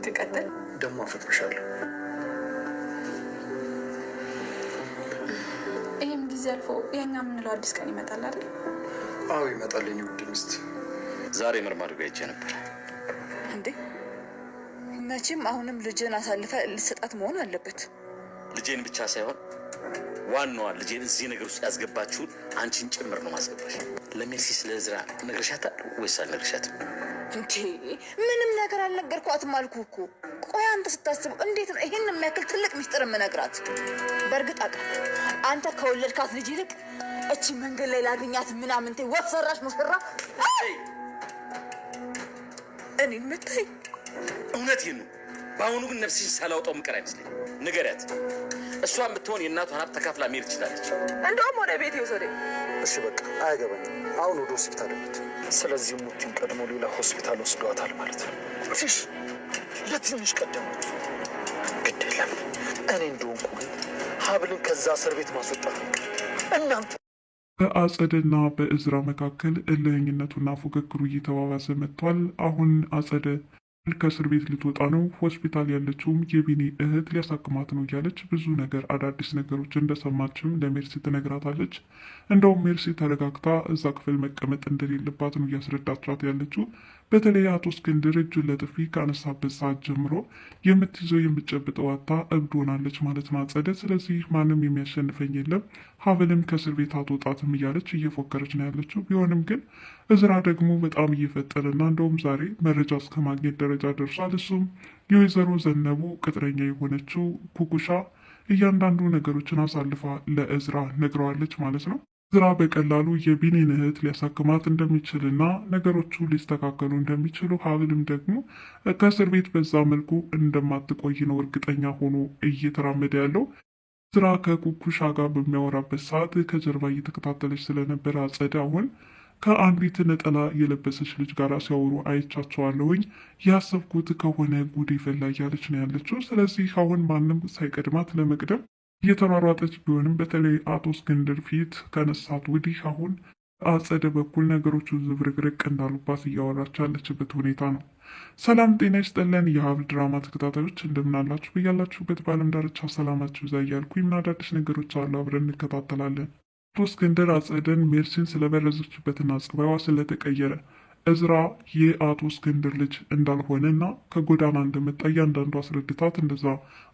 ትቀጥል። ደግሞ አፈቅርሻለሁ። ይህም ጊዜ አልፎ የኛ የምንለው አዲስ ቀን ይመጣል አይደል? አዎ ይመጣል የኔ ውድ ሚስት። ዛሬ ምርመራ ሄጄ ነበር። እንዴ መቼም አሁንም ልጅን አሳልፈ ልሰጣት መሆን አለበት። ልጄን ብቻ ሳይሆን ዋናዋ ልጄን እዚህ ነገር ውስጥ ያስገባችሁን አንቺን ጭምር ነው ማስገባሽ። ለሜርሲ ስለ እዝራ ነግረሻታል ወይስ አልነግረሻትም? እንዴ ምንም ነገር አልነገርኳትም አልኩ እኮ። ቆይ አንተ ስታስበው እንዴት ነው ይሄን የሚያክል ትልቅ ሚስጥር የምነግራት? በእርግጥ አውቃለሁ አንተ ከወለድካት ልጅ ይልቅ እቺ መንገድ ላይ ላገኛት ምናምን ወፍ ሰራሽ ሙሽራ እኔን መታይ። እውነቴን ነው። በአሁኑ ግን ነፍስሽን ሳላውጣው ምቀር አይመስለኝ። ንገሪያት። እሷን ብትሆን የእናቷን ሀብት ተካፍላ መሄድ ትችላለች። እንደውም ወደ ቤት ይወሰደኝ። እሺ በቃ አያገባኝም። አሁን ወደ ሆስፒታል ሄድ። ስለዚህ ሙቲን ቀድሞ ሌላ ሆስፒታል ወስደዋታል ማለት ነው። ፊሽ ለትንሽ ቀደማችሁ። ግድ የለም እኔ እንደሆንኩ ግን ሀብልን ከዛ እስር ቤት ማስወጣት እናንተ። በአጸደና በእዝራ መካከል እልህኝነቱና ፉክክሩ እየተባባሰ መጥቷል። አሁን አጸደ ከእስር ቤት ልትወጣ ነው። ሆስፒታል ያለችውም የቢኒ እህት ሊያሳክማት ነው እያለች ብዙ ነገር አዳዲስ ነገሮች እንደሰማችም ለሜርሲ ትነግራታለች። እንደውም ሜርሲ ተረጋግታ እዛ ክፍል መቀመጥ እንደሌለባት ነው እያስረዳቻት ያለችው። በተለይ አቶ እስክንድር እጁን ለጥፊ ካነሳበት ሰዓት ጀምሮ የምትይዘው የምትጨብጠው አታ እብድ ሆናለች ማለት ነው አጸደ። ስለዚህ ማንም የሚያሸንፈኝ የለም፣ ሀብልም ከእስር ቤት አትወጣትም እያለች እየፎከረች ነው ያለችው። ቢሆንም ግን እዝራ ደግሞ በጣም እየፈጠረና እንደውም ዛሬ መረጃ እስከ ማግኘት ደረጃ ደርሷል። እሱም የወይዘሮ ዘነቡ ቅጥረኛ የሆነችው ኩኩሻ እያንዳንዱ ነገሮችን አሳልፋ ለእዝራ ነግረዋለች ማለት ነው። እዝራ በቀላሉ የቢኒን እህት ሊያሳክማት እንደሚችልና ነገሮቹ ሊስተካከሉ እንደሚችሉ፣ ሀብልም ደግሞ ከእስር ቤት በዛ መልኩ እንደማትቆይ ነው እርግጠኛ ሆኖ እየተራመደ ያለው። እዝራ ከኩኩሻ ጋር በሚያወራበት ሰዓት ከጀርባ እየተከታተለች ስለነበረ አጸደ አሁን ከአንዲት ነጠላ የለበሰች ልጅ ጋር ሲያወሩ አይቻቸዋለሁኝ። ያሰብኩት ከሆነ ጉድ ፈላ እያለች ነው ያለችው። ስለዚህ አሁን ማንም ሳይቀድማት ለመቅደም እየተሯሯጠች ቢሆንም በተለይ አቶ እስክንድር ፊት ከነሳት ወዲህ አሁን አጸደ በኩል ነገሮቹ ዝብርቅርቅ እንዳሉባት እያወራች ያለችበት ሁኔታ ነው። ሰላም ጤና ይስጠለን የሀብል ድራማ ተከታታዮች እንደምናላችሁ በያላችሁበት በዓለም ዳርቻ ሰላማችሁ ዛ እያልኩ ምን አዳዲስ ነገሮች አሉ አብረን እንከታተላለን። አቶ እስክንድር አጸደን ሜርሲን ስለበረዘችበትና ጸባይዋ ስለተቀየረ እዝራ የአቶ እስክንድር ልጅ እንዳልሆነ እና ከጎዳና እንደመጣ እያንዳንዱ አስረድታት እንደዛ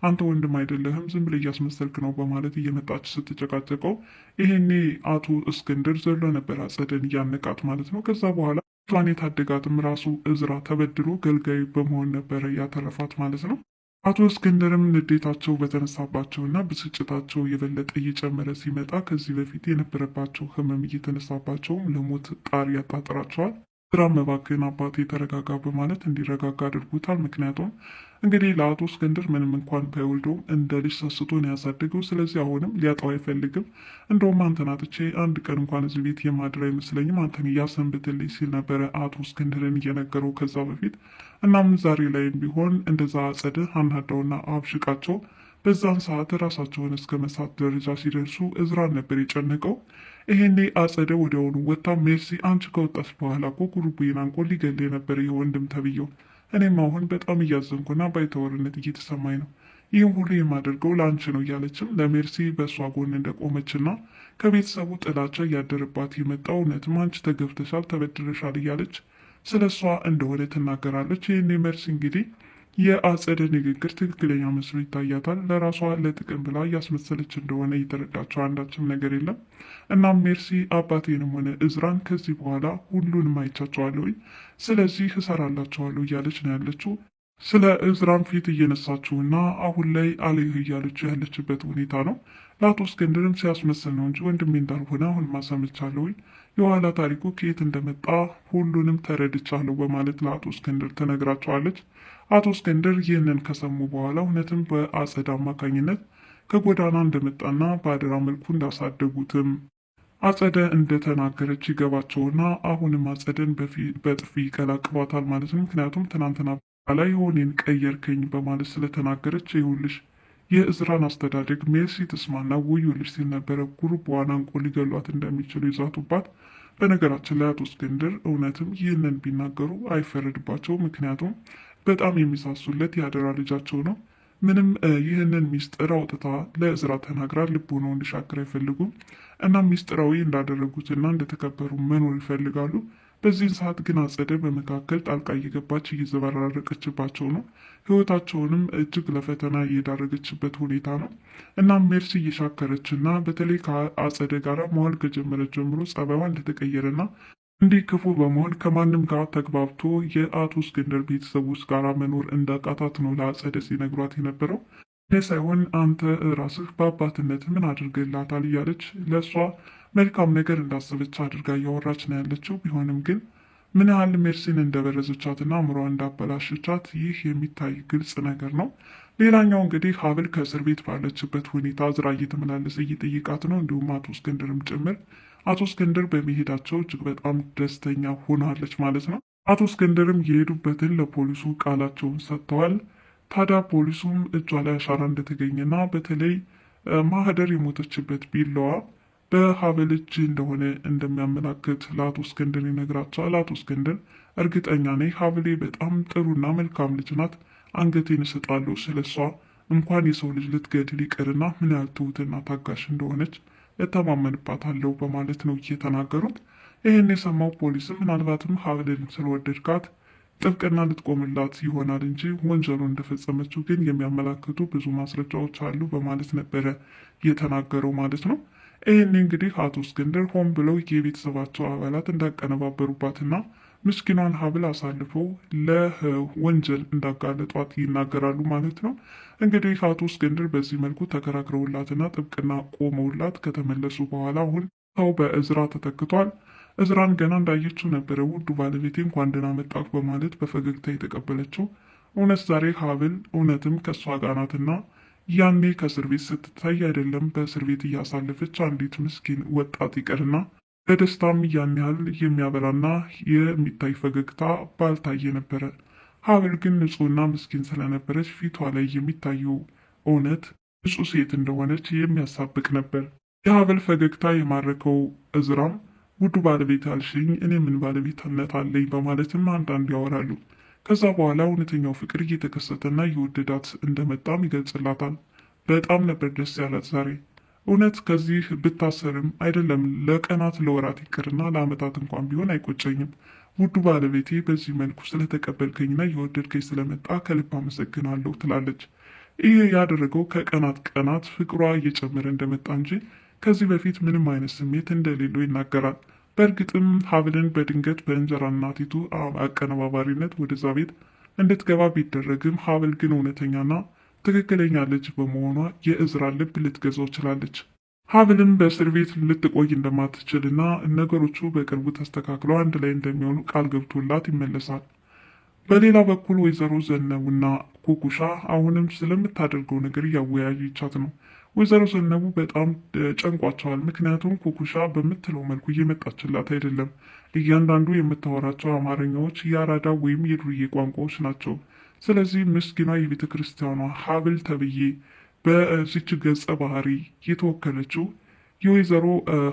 አንተ ወንድም አይደለህም ዝም ብለህ እያስመሰልክ ነው በማለት እየመጣች ስትጨቃጨቀው ይሄኔ አቶ እስክንድር ዘሎ ነበር አጸደን እያነቃት ማለት ነው። ከዛ በኋላ ቷን የታደጋትም ራሱ እዝራ ተበድሮ ገልጋይ በመሆን ነበረ ያተረፋት ማለት ነው። አቶ እስክንድርም ንዴታቸው በተነሳባቸውና ብስጭታቸው የበለጠ እየጨመረ ሲመጣ ከዚህ በፊት የነበረባቸው ህመም እየተነሳባቸውም ለሞት ጣር ያጣጥራቸዋል። ስራ መባክን አባቴ ተረጋጋ በማለት እንዲረጋጋ አድርጉታል። ምክንያቱም እንግዲህ ለአቶ እስክንድር ምንም እንኳን ባይወልደውም እንደ ልጅ ሰስቶ ነው ያሳደገው። ስለዚህ አሁንም ሊያጣው አይፈልግም። እንደውም አንተን አጥቼ አንድ ቀን እንኳን እዚህ ቤት የማድር አይመስለኝም፣ አንተን እያሰንብትልኝ ሲል ነበረ አቶ እስክንድርን እየነገረው ከዛ በፊት። እናም ዛሬ ላይም ቢሆን እንደዛ አጸደ አናዳውና አብሽቃቸው በዛን ሰዓት ራሳቸውን እስከ መሳት ደረጃ ሲደርሱ እዝራን ነበር የጨነቀው። ይሄኔ አጸደ ወዲያውኑ ወጣ። ሜርሲ አንቺ ከወጣች በኋላ እኮ ጉሩቡዬን አንቆ ሊገል የነበረ የወንድም ተብየው፣ እኔም አሁን በጣም እያዘንኩና ባይተወርነት እየተሰማኝ ነው። ይህም ሁሉ የማደርገው ለአንቺ ነው እያለችም ለሜርሲ በእሷ ጎን እንደቆመችና ከቤተሰቡ ጥላቻ እያደረባት የመጣው እውነትም አንቺ ተገብተሻል፣ ተበድረሻል እያለች ስለ እሷ እንደሆነ ትናገራለች። ይህኔ ሜርሲ እንግዲህ የአጸደ ንግግር ትክክለኛ መስሎ ይታያታል። ለራሷ ለጥቅም ብላ እያስመሰለች እንደሆነ እየተረዳቸው አንዳችም ነገር የለም። እናም ሜርሲ አባቴንም ሆነ እዝራን ከዚህ በኋላ ሁሉንም አይቻቸዋለሁኝ፣ ስለዚህ እሰራላቸዋለሁ እያለች ነው ያለችው። ስለ እዝራን ፊት እየነሳችውና አሁን ላይ አለይህ እያለችው ያለችበት ሁኔታ ነው። ለአቶ እስክንድርም ሲያስመስል ነው እንጂ ወንድሜ እንዳልሆነ አሁን ማሳመቻለሁኝ፣ የኋላ ታሪኩ ከየት እንደመጣ ሁሉንም ተረድቻለሁ በማለት ለአቶ እስክንድር ተነግራቸዋለች። አቶ እስክንድር ይህንን ከሰሙ በኋላ እውነትም በአጸደ አማካኝነት ከጎዳና እንደመጣና በአደራ መልኩ እንዳሳደጉትም አጸደ እንደተናገረች ይገባቸውና አሁንም አጸደን በጥፊ ይቀላቅሏታል ማለት ነው። ምክንያቱም ትናንትና ላይ የሆኔን ቀየርከኝ በማለት ስለተናገረች ይኸውልሽ የእዝራን አስተዳደግ ሜርሲ ተስማና ውዩልሽ ሲል ነበረ ጉሩቧን አንቆ ሊገሏት እንደሚችሉ ይዛቱባት። በነገራችን ላይ አቶ እስክንድር እውነትም ይህንን ቢናገሩ አይፈረድባቸው። ምክንያቱም በጣም የሚሳሱለት ያደራ ልጃቸው ነው። ምንም ይህንን ሚስጥር አውጥታ ለእዝራ ተናግራ ልቦናው እንዲሻክር አይፈልጉም። እናም ሚስጥራዊ እንዳደረጉትና እንደተከበሩ መኖር ይፈልጋሉ። በዚህን ሰዓት ግን አጸደ በመካከል ጣልቃ እየገባች እየዘበራረቀችባቸው ነው። ህይወታቸውንም እጅግ ለፈተና እየዳረገችበት ሁኔታ ነው። እናም ሜርሲ እየሻከረችና በተለይ ከአጸደ ጋር መዋል ከጀመረች ጀምሮ ጸባይዋ እንደተቀየረና እንዲህ ክፉ በመሆን ከማንም ጋር ተግባብቶ የአቶ እስክንድር ቤተሰቦች ጋር መኖር እንዳቃታት ነው ለአጸደ ሲነግሯት የነበረው። እኔ ሳይሆን አንተ ራስህ በአባትነት ምን አድርገላታል እያለች ለእሷ መልካም ነገር እንዳሰበች አድርጋ እያወራች ነው ያለችው። ቢሆንም ግን ምን ያህል ሜርሲን እንደበረዘቻትና አእምሯ እንዳበላሸቻት ይህ የሚታይ ግልጽ ነገር ነው። ሌላኛው እንግዲህ ሀብል ከእስር ቤት ባለችበት ሁኔታ እዝራ እየተመላለሰ እየጠየቃት ነው፣ እንዲሁም አቶ እስክንድርም ጭምር። አቶ እስክንድር በመሄዳቸው እጅግ በጣም ደስተኛ ሆናለች ማለት ነው። አቶ እስክንድርም የሄዱበትን ለፖሊሱ ቃላቸውን ሰጥተዋል። ታዲያ ፖሊሱም እጇ ላይ አሻራ እንደተገኘና በተለይ ማህደር የሞተችበት ቢላዋ በሀብል እጅ እንደሆነ እንደሚያመላክት ለአቶ እስክንድር ይነግራቸዋል። አቶ እስክንድር እርግጠኛ ነኝ ሀብሌ በጣም ጥሩና መልካም ልጅ ናት፣ አንገቴን እሰጣለሁ፣ ስለሷ እንኳን የሰው ልጅ ልትገድል ይቅርና ምን ያህል ትሁትና ታጋሽ እንደሆነች እተማመንባታለሁ በማለት ነው እየተናገሩት። ይህን የሰማው ፖሊስም ምናልባትም ሀብልን ስለወደድካት ጥብቅና ልትቆምላት ይሆናል እንጂ ወንጀሉ እንደፈጸመችው ግን የሚያመላክቱ ብዙ ማስረጃዎች አሉ በማለት ነበረ የተናገረው ማለት ነው። ይህን እንግዲህ አቶ እስክንድር ሆን ብለው የቤተሰባቸው አባላት እንዳቀነባበሩባትና ምስኪኗን ሀብል አሳልፈው ለወንጀል እንዳጋለጧት ይናገራሉ ማለት ነው። እንግዲህ አቶ እስክንድር በዚህ መልኩ ተከራክረውላትና ጥብቅና ቆመውላት ከተመለሱ በኋላ አሁን ሰው በእዝራ ተተክቷል። እዝራን ገና እንዳየችው ነበረ ውዱ ባለቤቴ እንኳን ደህና መጣህ በማለት በፈገግታ የተቀበለችው። እውነት ዛሬ ሀብል እውነትም ከእሷ ጋር ናትና ያኔ ከእስር ቤት ስትታይ አይደለም በእስር ቤት እያሳለፈች አንዲት ምስኪን ወጣት ይቀርና በደስታም ያን ያህል የሚያበራና የሚታይ ፈገግታ ባልታየ ነበረ። ሀብል ግን ንጹሕና ምስኪን ስለነበረች ፊቷ ላይ የሚታየው እውነት ንጹሕ ሴት እንደሆነች የሚያሳብቅ ነበር። የሀብል ፈገግታ የማረከው እዝራም ውዱ ባለቤት አልሽኝ፣ እኔ ምን ባለቤትነት አለኝ በማለትም አንዳንድ ያወራሉ። ከዛ በኋላ እውነተኛው ፍቅር እየተከሰተና እየወደዳት እንደመጣም ይገልጽላታል። በጣም ነበር ደስ ያላት ዛሬ። እውነት ከዚህ ብታሰርም አይደለም ለቀናት ለወራት ይቅርና ለዓመታት እንኳን ቢሆን አይቆጨኝም። ውዱ ባለቤቴ በዚህ መልኩ ስለተቀበልከኝና እየወደድከኝ ስለመጣ ከልብ አመሰግናለሁ ትላለች። ይህ ያደረገው ከቀናት ቀናት ፍቅሯ እየጨመረ እንደመጣ እንጂ ከዚህ በፊት ምንም አይነት ስሜት እንደሌለው ይናገራል። በእርግጥም ሀብልን በድንገት በእንጀራ እናቲቱ አቀነባባሪነት ወደዛ ቤት እንድትገባ ቢደረግም ሀብል ግን እውነተኛና ትክክለኛ ልጅ በመሆኗ የእዝራ ልብ ልትገዛው ችላለች። ሀብልም በእስር ቤት ልትቆይ እንደማትችልና ነገሮቹ በቅርቡ ተስተካክለው አንድ ላይ እንደሚሆኑ ቃል ገብቶላት ይመለሳል። በሌላ በኩል ወይዘሮ ዘነቡና ኩኩሻ አሁንም ስለምታደርገው ነገር እያወያዩቻት ነው። ወይዘሮ ዘነቡ በጣም ጨንቋቸዋል። ምክንያቱም ኩኩሻ በምትለው መልኩ እየመጣችላት አይደለም። እያንዳንዱ የምታወራቸው አማርኛዎች የአራዳ ወይም የዱርዬ ቋንቋዎች ናቸው። ስለዚህ ምስኪኗ የቤተ ክርስቲያኗ ሀብል ተብዬ በዚች ገጸ ባህሪ የተወከለችው የወይዘሮ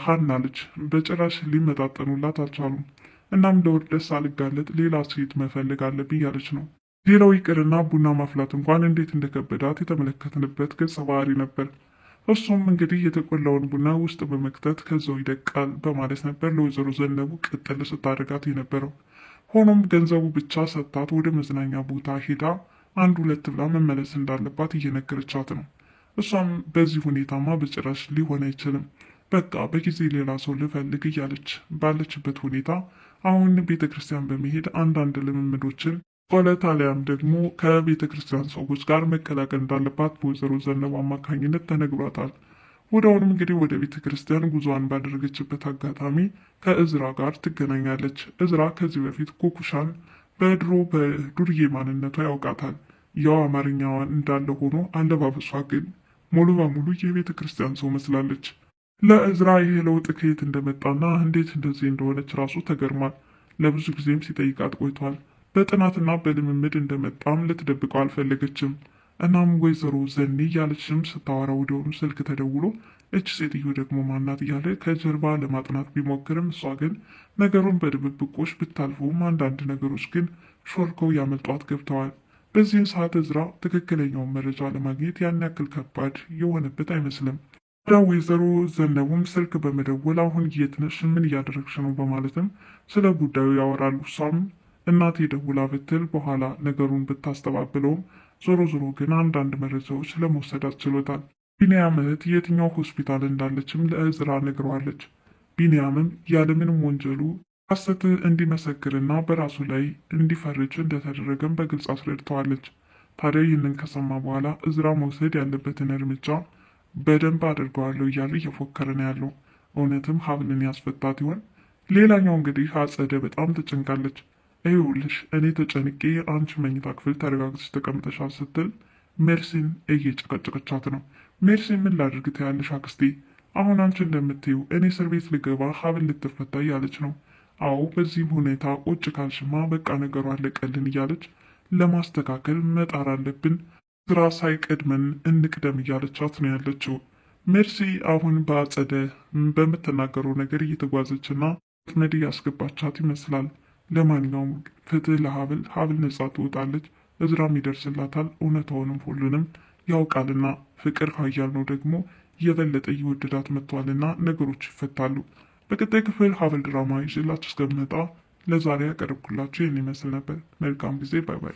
ሀና ልጅ በጭራሽ ሊመጣጠኑላት አልቻሉም። እናም ለውርደት ሳልጋለጥ ሌላ ሴት መፈለግ አለብኝ ያለች ነው። ሌላው ይቅርና ቡና ማፍላት እንኳን እንዴት እንደከበዳት የተመለከትንበት ገጸ ባህሪ ነበር። እሱም እንግዲህ የተቆላውን ቡና ውስጥ በመክተት ከዛው ይደቃል በማለት ነበር ለወይዘሮ ዘነቡ ቅጥል ስታደርጋት የነበረው። ሆኖም ገንዘቡ ብቻ ሰጥታት ወደ መዝናኛ ቦታ ሄዳ አንድ ሁለት ብላ መመለስ እንዳለባት እየነገረቻት ነው። እሷም በዚህ ሁኔታማ በጭራሽ ሊሆን አይችልም፣ በቃ በጊዜ ሌላ ሰው ልፈልግ እያለች ባለችበት ሁኔታ አሁን ቤተ ክርስቲያን በመሄድ አንዳንድ ልምምዶችን ጸሎት አሊያም ደግሞ ከቤተ ክርስቲያን ሰዎች ጋር መቀላቀል እንዳለባት በወይዘሮ ዘነቡ አማካኝነት ተነግሯታል። ወዲያውኑም እንግዲህ ወደ ቤተ ክርስቲያን ጉዞዋን ባደረገችበት አጋጣሚ ከእዝራ ጋር ትገናኛለች። እዝራ ከዚህ በፊት ኩኩሻን በድሮ በዱርዬ ማንነቷ ያውቃታል። ያው አማርኛዋን እንዳለ ሆኖ አለባበሷ ግን ሙሉ በሙሉ የቤተ ክርስቲያን ሰው መስላለች። ለእዝራ ይሄ ለውጥ ከየት እንደመጣና እንዴት እንደዚህ እንደሆነች ራሱ ተገርሟል። ለብዙ ጊዜም ሲጠይቃት ቆይቷል። በጥናትና በልምምድ እንደመጣም ልትደብቀው አልፈለገችም። እናም ወይዘሮ ዘኒ እያለችም ስታወራ ወዲያውኑ ስልክ ተደውሎ እች ሴትዮ ደግሞ ማናት እያለ ከጀርባ ለማጥናት ቢሞክርም እሷ ግን ነገሩን በድብብቆሽ ብታልፈውም አንዳንድ ነገሮች ግን ሾልከው ያመልጧት ገብተዋል። በዚህን ሰዓት እዝራ ትክክለኛውን መረጃ ለማግኘት ያን ያክል ከባድ የሆነበት አይመስልም። ወደ ወይዘሮ ዘነቡም ስልክ በመደወል አሁን የት ነሽ? ምን እያደረግሽ ነው? በማለትም ስለ ጉዳዩ ያወራሉ። እሷም እናቴ ደውላ ብትል በኋላ ነገሩን ብታስተባብለውም ዞሮ ዞሮ ግን አንዳንድ መረጃዎች ለመውሰድ አስችሎታል። ቢንያም እህት የትኛው ሆስፒታል እንዳለችም ለእዝራ ነግረዋለች። ቢንያምም ያለምንም ወንጀሉ ሐሰት እንዲመሰክርና በራሱ ላይ እንዲፈርጅ እንደተደረገም በግልጽ አስረድተዋለች። ታዲያ ይህንን ከሰማ በኋላ እዝራ መውሰድ ያለበትን እርምጃ በደንብ አድርገዋለሁ እያለ እየፎከረ ነው ያለው። እውነትም ሀብልን ያስፈታት ይሆን? ሌላኛው እንግዲህ አጸደ በጣም ተጨንቃለች። ይኸውልሽ እኔ ተጨንቄ አንቺ መኝታ ክፍል ተረጋግተሽ ተቀምጠሻል ስትል ሜርሲን እየጨቀጨቀቻት ነው። ሜርሲን ምን ላድርግ ትያለሽ አክስቴ? አሁን አንቺ እንደምትይው እኔ እስር ቤት ልገባ ሀብል ልትፈታ እያለች ነው። አዎ በዚህም ሁኔታ ቁጭ ካልሽማ በቃ ነገሩ አለቀልን እያለች ለማስተካከል መጣር አለብን፣ ስራ ሳይቀድመን እንቅደም እያለቻት ነው ያለችው። ሜርሲ አሁን በአጸደ በምትናገረው ነገር እየተጓዘችና ወጥመድ እያስገባቻት ይመስላል። ለማንኛውም ፍትህ ለሀብል፣ ሀብል ነጻ ትወጣለች፣ እዝራም ይደርስላታል። እውነታውንም ሁሉንም ያውቃልና ፍቅር ኃያል ነው ደግሞ የበለጠ እየወደዳት መጥቷልና ነገሮች ይፈታሉ። በቀጣይ ክፍል ሀብል ድራማ ይዤላችሁ እስከምመጣ ለዛሬ ያቀረብኩላችሁ ይህን ይመስል ነበር። መልካም ጊዜ። ባይ ባይ።